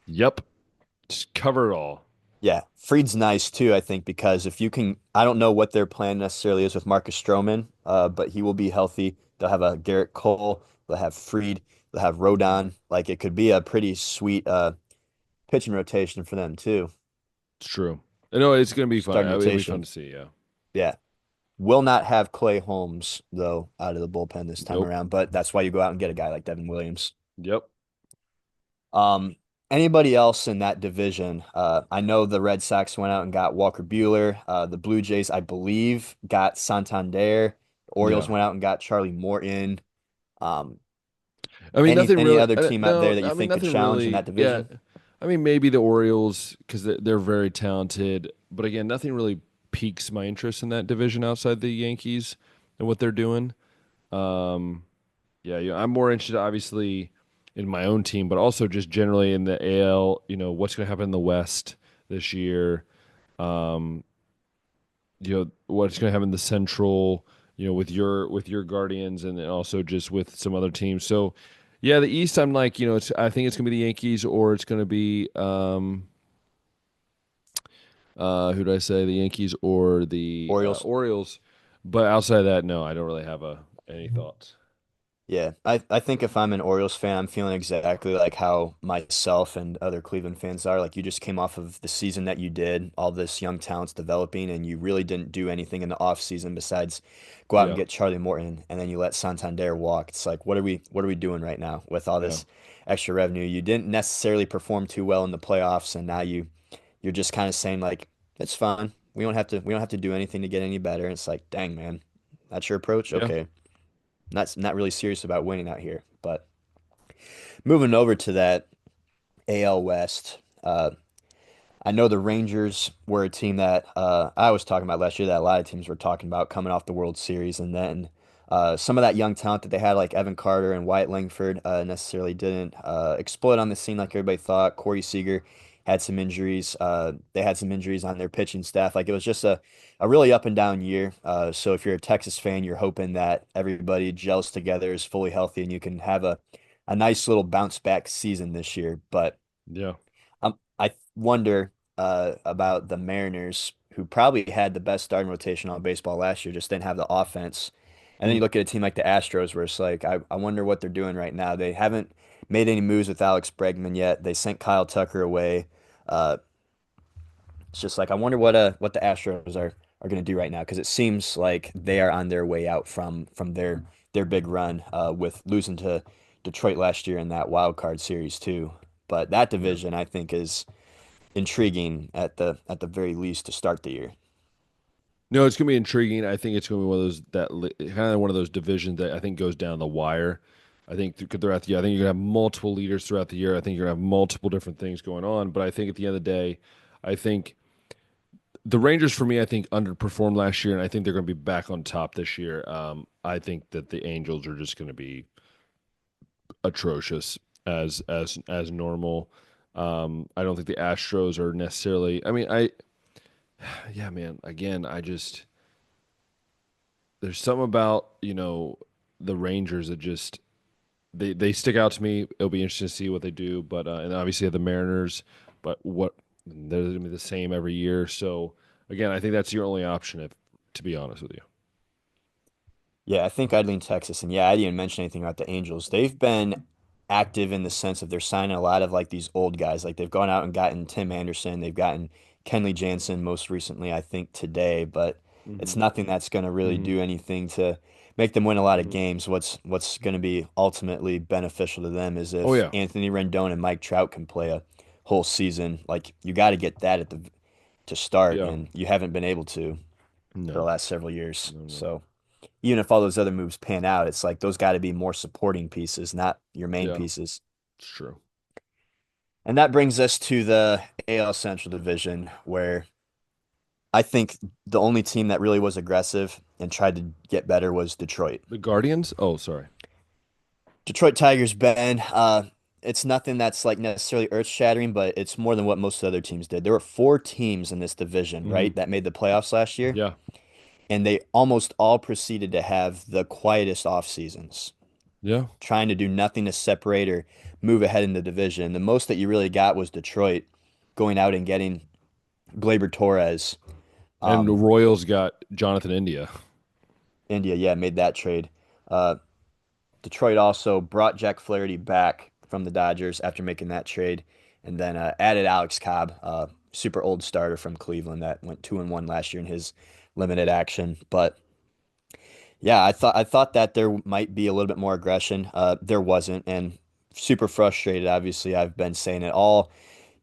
Yep. Just cover it all.
Yeah, Fried's nice too, I think, because if you can, I don't know what their plan necessarily is with Marcus Stroman, but he will be healthy. They'll have a Garrett Cole, they'll have Fried, they'll have Rodon. Like it could be a pretty sweet pitching rotation for them too.
It's true. No, it's gonna be fun.
Starting
It'll be fun
rotation.
to see. Yeah.
Yeah. Will not have Clay Holmes though out of the bullpen this time
Nope.
around, but that's why you go out and get a guy like Devin Williams.
Yep.
Um, Anybody else in that division? I know the Red Sox went out and got Walker Buehler. The Blue Jays, I believe, got Santander. The Orioles
Yeah.
went out and got Charlie Morton. Um,
I mean,
any
nothing
any
really.
other team out there
No,
that you
I mean,
think could
nothing
challenge in
really.
that
Yeah.
division?
I mean, maybe the Orioles because they're very talented, but again, nothing really piques my interest in that division outside the Yankees and what they're doing. Um, yeah. I'm more interested, obviously, in my own team, but also just generally in the AL. What's going to happen in the West this year. Um, what's going to happen in the Central, with your Guardians, and then also just with some other teams. So, yeah, the East, I'm like, I think it's going to be the Yankees or it's going to be who did I say? The Yankees or the
Orioles.
Orioles. But outside of that, no, I don't really have any thoughts.
Yeah, I think if I'm an Orioles fan, I'm feeling exactly like how myself and other Cleveland fans are. Like you just came off of the season that you did, all this young talent's developing, and you really didn't do anything in the off season besides go out and
Yeah,
get Charlie Morton, and then you let Santander walk. It's like what are we doing right now with all
yeah,
this extra revenue? You didn't necessarily perform too well in the playoffs, and now you're just kind of saying like it's fine. We don't have to do anything to get any better. And it's like, dang man, that's your approach?
yeah,
Okay. Not really serious about winning out here. But moving over to that AL West, I know the Rangers were a team that I was talking about last year that a lot of teams were talking about coming off the World Series, and then some of that young talent that they had, like Evan Carter and Wyatt Langford, necessarily didn't explode on the scene like everybody thought. Corey Seager had some injuries. They had some injuries on their pitching staff. Like it was just a really up and down year. So if you're a Texas fan, you're hoping that everybody gels together, is fully healthy, and you can have a nice little bounce back season this year. But
Yeah.
I wonder about the Mariners, who probably had the best starting rotation on baseball last year, just didn't have the offense. And then
Mm.
you look at a team like the Astros, where it's like, I wonder what they're doing right now. They haven't made any moves with Alex Bregman yet. They sent Kyle Tucker away. Uh, it's just like I wonder what the Astros are going to do right now, because it seems like they are on their way out from their big run with losing to Detroit last year in that wild card series too. But that
Yeah.
division, I think, is intriguing at the very least to start the year.
No, it's gonna be intriguing. I think it's gonna be one of those kind of one of those divisions that I think goes down the wire. I think throughout the year, I think you're gonna have multiple leaders throughout the year. I think you're gonna have multiple different things going on. But I think at the end of the day, I think the Rangers for me, I think underperformed last year, and I think they're gonna be back on top this year. I think that the Angels are just gonna be atrocious as normal. I don't think the Astros are necessarily. I mean, yeah, man. Again, I just there's something about the Rangers that just they stick out to me. It'll be interesting to see what they do, but and obviously the Mariners, but what they're gonna be the same every year. So again, I think that's your only option, if to be honest with you.
Yeah, I think I'd lean Texas. And yeah, I didn't mention anything about the Angels. They've been active in the sense of they're signing a lot of like these old guys. Like they've gone out and gotten Tim Anderson. They've gotten Kenley Jansen most recently, I think today, but it's
Hmm.
nothing that's going to really
Hmm.
do anything to make them win a lot of
Hmm.
games. What's going to be ultimately beneficial to them is
Oh
if
yeah,
Anthony Rendon and Mike Trout can play a whole season. Like you got to get that to start,
yeah.
and you haven't been able to for the
No,
last several years.
no, no.
So even if all those other moves pan out, it's like those got to be more supporting pieces, not your main
Yeah,
pieces.
it's true.
And that brings us to the AL Central Division, where I think the only team that really was aggressive and tried to get better was Detroit.
The Guardians. Oh, sorry.
Detroit Tigers, Ben. It's nothing that's like necessarily earth-shattering, but it's more than what most other teams did. There were four teams in this division,
Hmm.
right, that made the playoffs last year,
Yeah,
and they almost all proceeded to have the quietest off seasons,
yeah.
trying to do nothing to separate or move ahead in the division. The most that you really got was Detroit going out and getting Gleyber Torres.
And the
Um,
Royals got Jonathan India.
India, yeah, made that trade. Uh, Detroit also brought Jack Flaherty back from the Dodgers after making that trade, and then added Alex Cobb, super old starter from Cleveland that went 2-1 last year in his limited action. But yeah, I thought that there might be a little bit more aggression. There wasn't, and super frustrated. Obviously, I've been saying it all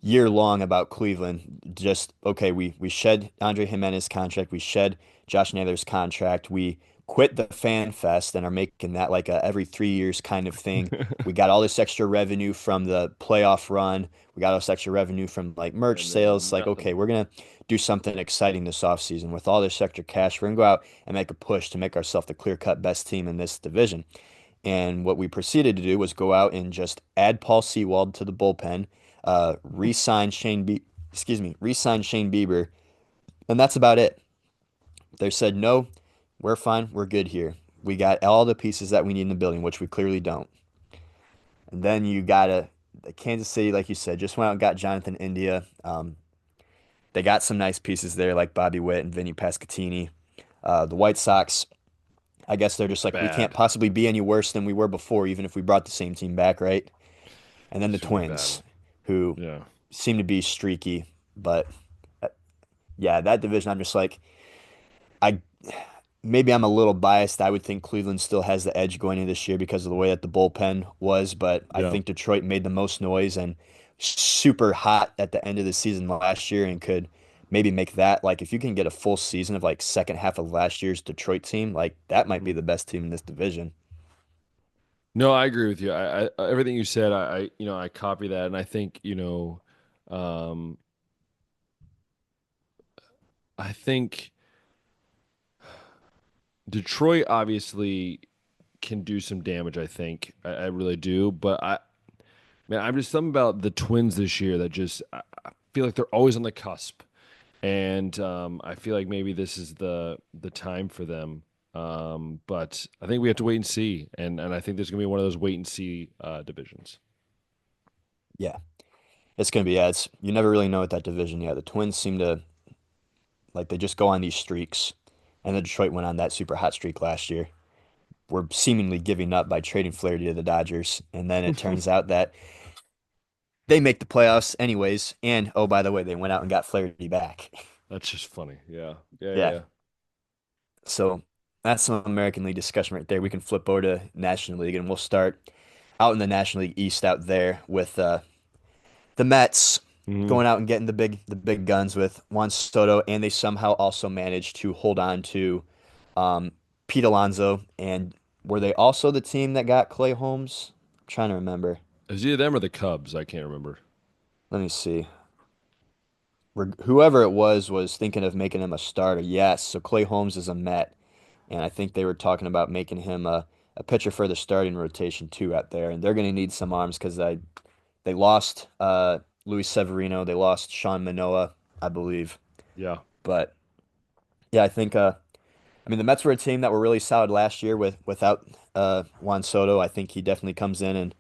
year long about Cleveland. Just okay, we shed Andre Jimenez contract, we shed Josh Naylor's contract, we quit the fan fest and are making that like a every 3 years kind of thing. We got all this extra revenue from the playoff run. We got all this extra revenue from like merch
And then
sales. Like, okay,
nothing.
we're gonna do something exciting this offseason with all this extra cash. We're gonna go out and make a push to make ourselves the clear-cut best team in this division. And what we proceeded to do was go out and just add Paul Sewald to the bullpen, re-sign Shane Bieber, and that's about it. They said, no, we're fine, we're good here. We got all the pieces that we need in the building, which we clearly don't. And then you got the Kansas City, like you said, just went out and got Jonathan India. They got some nice pieces there, like Bobby Witt and Vinny Pasquantini. The White Sox, I guess they're just like, we can't
Bad.
possibly be any worse than we were before, even if we brought the same team back, right? And then the
Super bad.
Twins, who
Yeah.
seem to be streaky. But uh, yeah, that division, I'm just like, I maybe I'm a little biased. I would think Cleveland still has the edge going into this year because of the way that the bullpen was, but I
Yeah.
think Detroit made the most noise and super hot at the end of the season last year and could maybe make that like if you can get a full season of like second half of last year's Detroit team, like that might be
Mhm.
the best team in this division.
No, I agree with you. Everything you said, I copy that, and I think, um, I think Detroit obviously can do some damage. I think I really do, but man, I'm just something about the Twins this year that just feel like they're always on the cusp, and I feel like maybe this is the time for them. But I think we have to wait and see, and I think there's gonna be one of those wait and see divisions.
Yeah, it's gonna be. Yeah, it's you never really know with that division. Yeah, the Twins seem to like they just go on these streaks, and the Detroit went on that super hot streak last year. We're seemingly giving up by trading Flaherty to the Dodgers, and then it turns out that they make the playoffs anyways. And oh, by the way, they went out and got Flaherty back.
That's just funny. Yeah, yeah,
Yeah,
yeah.
so that's some American League discussion right there. We can flip over to National League, and we'll start out in the National League East out there with the Mets
Hmm.
going out and getting the big guns with Juan Soto, and they somehow also managed to hold on to um, Pete Alonso. And were they also the team that got Clay Holmes? I'm trying to remember.
It was either them or the Cubs. I can't remember.
Let me see. Whoever it was thinking of making him a starter. Yes, so Clay Holmes is a Met, and I think they were talking about making him a pitcher for the starting rotation too out there. And they're going to need some arms because they lost Luis Severino, they lost Sean Manoah, I believe.
Yeah.
But yeah, I mean the Mets were a team that were really solid last year without Juan Soto. I think he definitely comes in and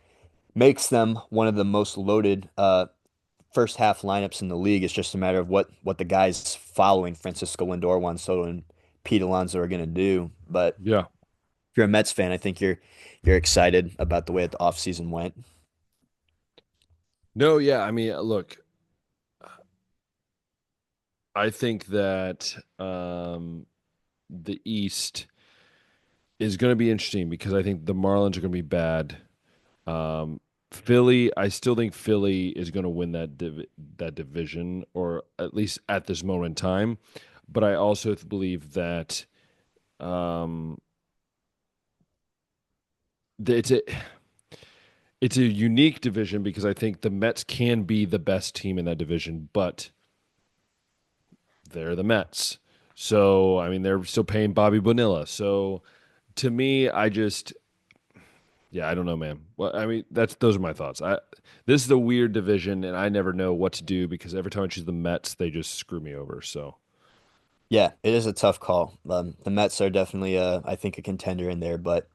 makes them one of the most loaded first half lineups in the league. It's just a matter of what the guys following Francisco Lindor, Juan Soto, and Pete Alonso are going to do. But
Yeah.
if you're a Mets fan, I think you're excited about the way that the offseason went.
No, yeah. I mean, look, I think that the East is going to be interesting because I think the Marlins are going to be bad. Um, Philly, I still think Philly is going to win that division, or at least at this moment in time. But I also believe that um, it's a unique division because I think the Mets can be the best team in that division, but they're the Mets. So I mean, they're still paying Bobby Bonilla. So to me, yeah, I don't know, man. Well, I mean, that's those are my thoughts. This is a weird division, and I never know what to do because every time I choose the Mets, they just screw me over. So
Yeah, it is a tough call. The Mets are definitely, I think, a contender in there, but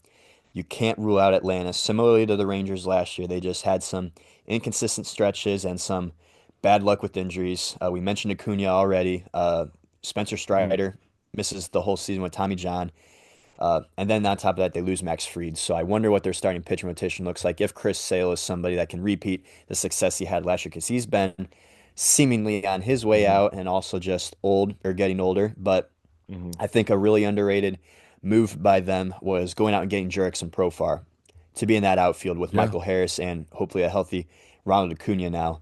you can't rule out Atlanta. Similarly to the Rangers last year, they just had some inconsistent stretches and some bad luck with injuries. We mentioned Acuna already. Spencer
mhm.
Strider misses the whole season with Tommy John. And then on top of that, they lose Max Fried. So I wonder what their starting pitching rotation looks like if Chris Sale is somebody that can repeat the success he had last year, because he's been seemingly on his way
Mhm.
out and also just old or getting older. But
Mhm.
I think a really underrated move by them was going out and getting Jurickson Profar to be in that outfield with
Yeah.
Michael Harris and hopefully a healthy Ronald Acuna now.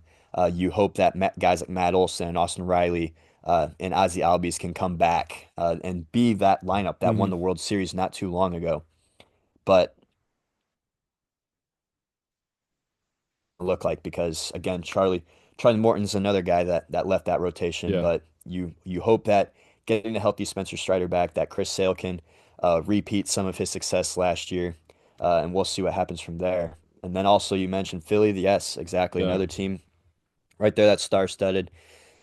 You hope that guys like Matt Olson and Austin Riley and Ozzie Albies can come back and be that lineup that won
Mhm.
the World Series not too long ago. But look like because again, Charlie Morton's another guy that left that rotation,
Yeah.
but you hope that getting a healthy Spencer Strider back, that Chris Sale can repeat some of his success last year, and we'll see what happens from there. And then also you mentioned Philly, yes, exactly,
Yeah.
another team right there that's star-studded.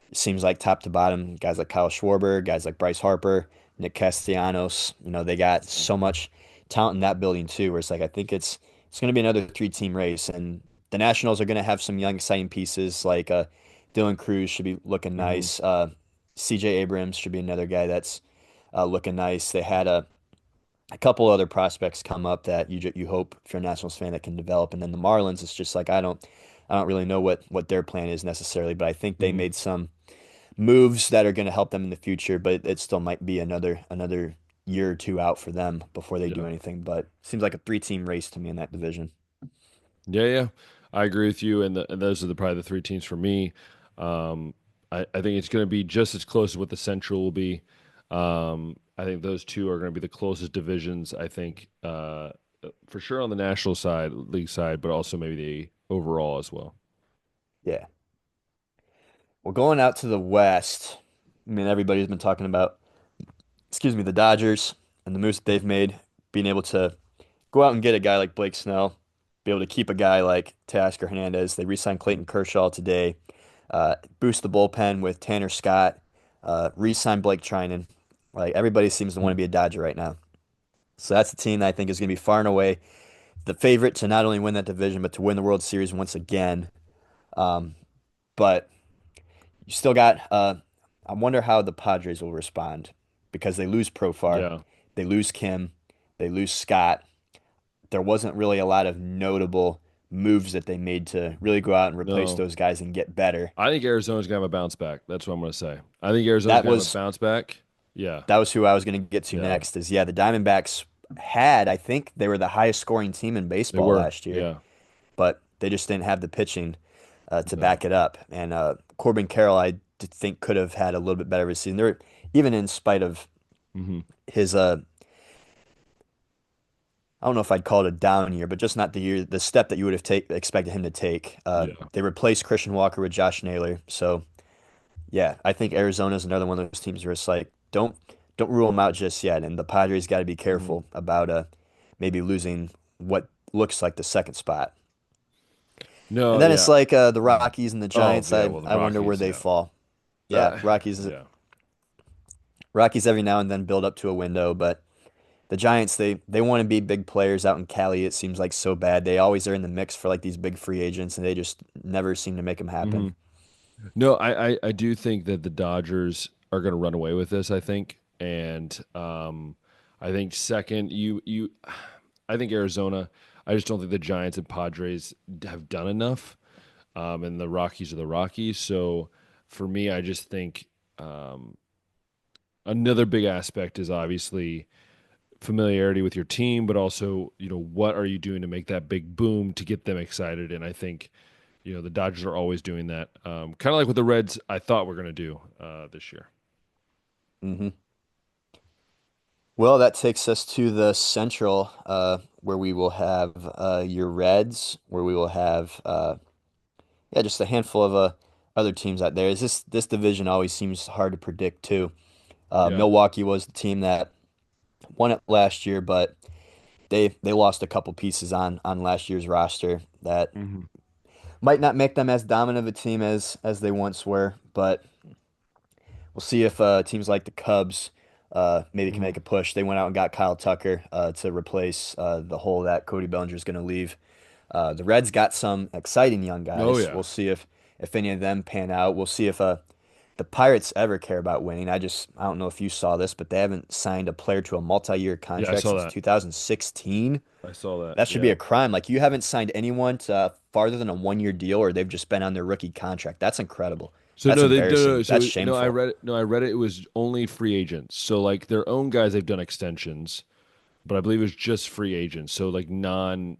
It seems like top to bottom, guys like Kyle Schwarber, guys like Bryce Harper, Nick Castellanos, they got so much talent in that building too, where it's like I think it's going to be another three-team race, and the Nationals are going to have some young, exciting pieces like Dylan Cruz should be looking
Hmm.
nice. CJ Abrams should be another guy that's looking nice. They had a couple other prospects come up that you hope if you're a Nationals fan that can develop, and then the Marlins, it's just like I don't really know what their plan is necessarily, but I think they
Hmm.
made some moves that are going to help them in the future, but it still might be another year or two out for them before they do
Yeah.
anything. But seems like a three-team race to me in that division.
Yeah. Yeah. I agree with you, and those are probably the three teams for me. Um, I think it's going to be just as close as what the Central will be. I think those two are going to be the closest divisions. I think for sure on the national side, league side, but also maybe the overall as well.
Yeah. Well, going out to the West, I mean, everybody's been talking about, excuse me, the Dodgers and the moves that they've made, being able to go out and get a guy like Blake Snell, be able to keep a guy like Teoscar Hernandez. They re-signed Clayton Kershaw today. Boost the bullpen with Tanner Scott, re-sign Blake Trinan. Like everybody seems to want
Hmm.
to be a Dodger right now. So that's a team that I think is going to be far and away the favorite to not only win that division, but to win the World Series once again. Um, but you still got, I wonder how the Padres will respond because they lose Profar,
Yeah.
they lose Kim, they lose Scott. There wasn't really a lot of notable moves that they made to really go out and replace
No.
those guys and get better.
I think Arizona's gonna have a bounce back. That's what I'm gonna say. I think Arizona's
That
gonna have a
was
bounce back. Yeah.
that was who I was going to get to
Yeah.
next. Is yeah, the Diamondbacks had, I think they were the highest scoring team in
They
baseball
were.
last year,
Yeah.
but they just didn't have the pitching to
No.
back it up. And Corbin Carroll, I did think could have had a little bit better of a season. There, even in spite of
Hmm.
his, I don't know if I'd call it a down year, but just not the year, the step that you would have expected him to take.
Yeah.
They replaced Christian Walker with Josh Naylor, so yeah, I think Arizona is another one of those teams where it's like don't rule them out just yet, and the Padres got to be
Hmm.
careful about maybe losing what looks like the second spot. And
No.
then it's
Yeah.
like the Rockies and the
Oh
Giants.
yeah.
I
Well, the
I wonder where
Rockies.
they
Yeah.
fall. Yeah,
That. Yeah.
Rockies every now and then build up to a window, but the Giants they want to be big players out in Cali. It seems like so bad. They always are in the mix for like these big free agents, and they just never seem to make them happen.
Hmm. No. I do think that the Dodgers are gonna run away with this. I think, and I think second, I think Arizona. I just don't think the Giants and Padres have done enough. And the Rockies are the Rockies. So for me, I just think um, another big aspect is obviously familiarity with your team, but also, what are you doing to make that big boom to get them excited? And I think, the Dodgers are always doing that. Kind of like what the Reds I thought were going to do this year.
Hmm. Well, that takes us to the Central, where we will have your Reds, where we will have yeah, just a handful of other teams out there. Is this division always seems hard to predict too.
Yeah.
Milwaukee was the team that won it last year, but they lost a couple pieces on last year's roster that
Hmm.
might not make them as dominant of a team as they once were, but we'll see if teams like the Cubs maybe can
Hmm.
make a push. They went out and got Kyle Tucker to replace the hole that Cody Bellinger is going to leave. The Reds got some exciting young
Oh
guys.
yeah.
We'll see if any of them pan out. We'll see if the Pirates ever care about winning. I don't know if you saw this, but they haven't signed a player to a multi-year
Yeah, I
contract
saw
since
that.
2016.
I saw that.
That should be
Yeah.
a crime. Like you haven't signed anyone to farther than a one-year deal, or they've just been on their rookie contract. That's incredible.
So
That's
no, they no, no,
embarrassing. That's
so no, I
shameful.
read it. No, I read it. It was only free agents. So like their own guys, they've done extensions, but I believe it was just free agents. So like non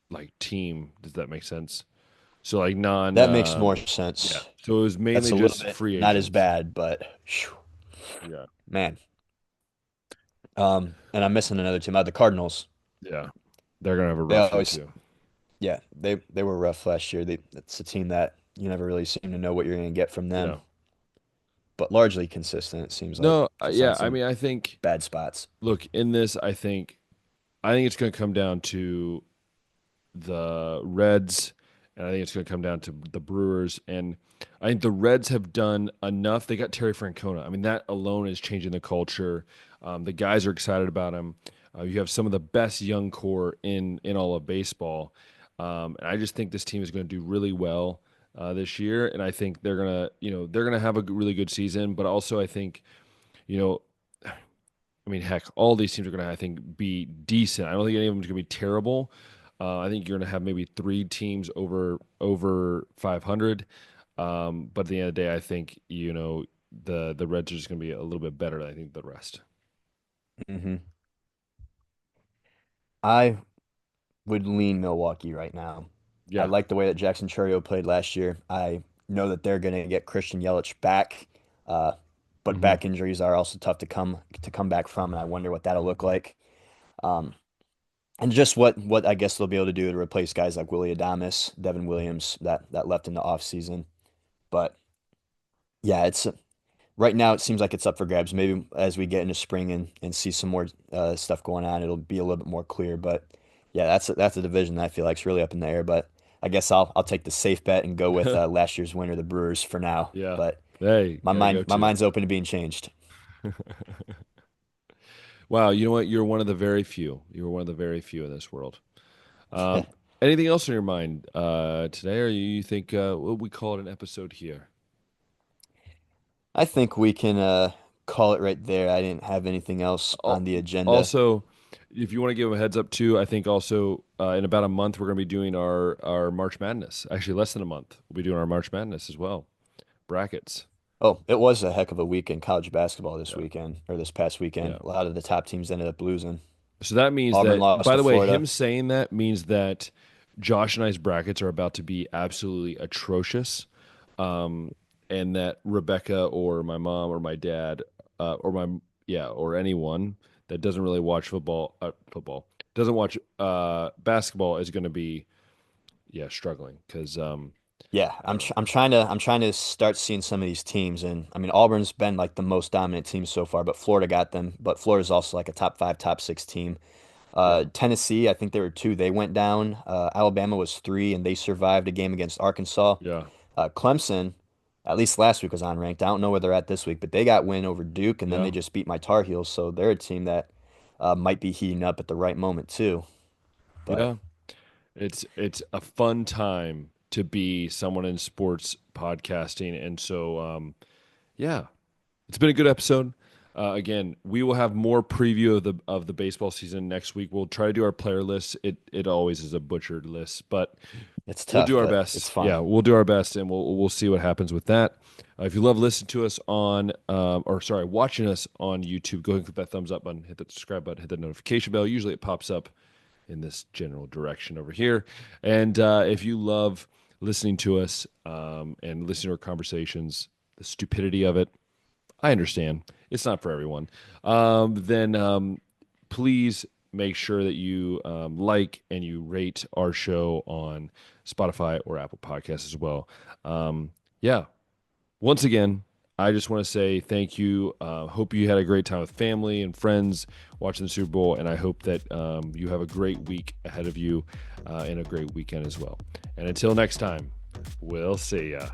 like team. Does that make sense? So like non
That makes more
yeah.
sense.
So it was
That's
mainly
a little
just
bit
free
not as
agents.
bad, but phew,
Yeah.
man. And I'm missing another team. The Cardinals.
Yeah. They're gonna have a
They
rough year
always,
too.
yeah, they were rough last year. It's a team that you never really seem to know what you're going to get from them,
Yeah.
but largely consistent, it seems like,
No,
just on
yeah, I
some
mean I think
bad spots.
look, in this I think it's gonna come down to the Reds, and I think it's gonna come down to the Brewers. And I think the Reds have done enough. They got Terry Francona. I mean, that alone is changing the culture. The guys are excited about him. You have some of the best young core in all of baseball, and I just think this team is going to do really well this year. And I think they're gonna have a really good season. But also, I think you know, I mean, heck, all these teams are going to, I think, be decent. I don't think any of them is going to be terrible. I think you're going to have maybe three teams over 500. But at the end of the day, I think the Reds are just going to be a little bit better than I think the rest.
Hmm. I would lean Milwaukee right now. I
Yeah.
like the way that Jackson Chourio played last year. I know that they're going to get Christian Yelich back, uh, but
Hmm.
back injuries are also tough to come back from, and I wonder what that'll look like. Um, and just what I guess they'll be able to do to replace guys like Willie Adames, Devin Williams that left in the offseason. But yeah, it's right now it seems like it's up for grabs. Maybe as we get into spring and see some more stuff going on, it'll be a little bit more clear. But yeah, that's a division that I feel like is really up in the air. But I guess I'll take the safe bet and go with last year's winner, the Brewers, for now.
Yeah.
But
Hey, gotta go
my
too.
mind's open to being changed.
Wow, you know what? You're one of the very few. You're one of the very few in this world. Um, Anything else on your mind today, or you think what we call it an episode here?
I think we can call it right there. I didn't have anything else on
Al-
the agenda.
Also, if you want to give them a heads up too, I think also in about a month we're going to be doing our March Madness. Actually, less than a month, we'll be doing our March Madness as well. Brackets.
Oh, it was a heck of a week in college basketball this
Yeah,
weekend or this past weekend.
yeah.
A lot of the top teams ended up losing.
So that means
Auburn
that,
lost
by
to
the way,
Florida.
him saying that means that Josh and I's brackets are about to be absolutely atrocious. Um, and that Rebecca or my mom or my dad or my, yeah, or anyone that doesn't really watch football, doesn't watch basketball is going to be, yeah, struggling because,
Yeah,
I don't know.
I'm trying to start seeing some of these teams, and I mean Auburn's been like the most dominant team so far, but Florida got them. But Florida's also like a top five, top six team.
Yeah,
Tennessee, I think they were two. They went down. Alabama was three, and they survived a game against Arkansas.
yeah,
Clemson, at least last week was unranked. I don't know where they're at this week, but they got win over Duke, and then they
yeah,
just beat my Tar Heels. So they're a team that might be heating up at the right moment too. But
yeah. It's a fun time to be someone in sports podcasting, and so yeah, it's been a good episode. Again, we will have more preview of the baseball season next week. We'll try to do our player list. It always is a butchered list, but
it's
we'll
tough,
do our
but it's
best.
fun.
Yeah, we'll do our best, and we'll see what happens with that. If you love listening to us on, or sorry, watching us on YouTube, go ahead and click that thumbs up button, hit the subscribe button, hit the notification bell. Usually, it pops up in this general direction over here. And if you love listening to us and listening to our conversations, the stupidity of it, I understand. It's not for everyone. Then please make sure that you like and you rate our show on Spotify or Apple Podcasts as well. Yeah. Once again, I just want to say thank you. Hope you had a great time with family and friends watching the Super Bowl, and I hope that you have a great week ahead of you and a great weekend as well. And until next time, we'll see ya.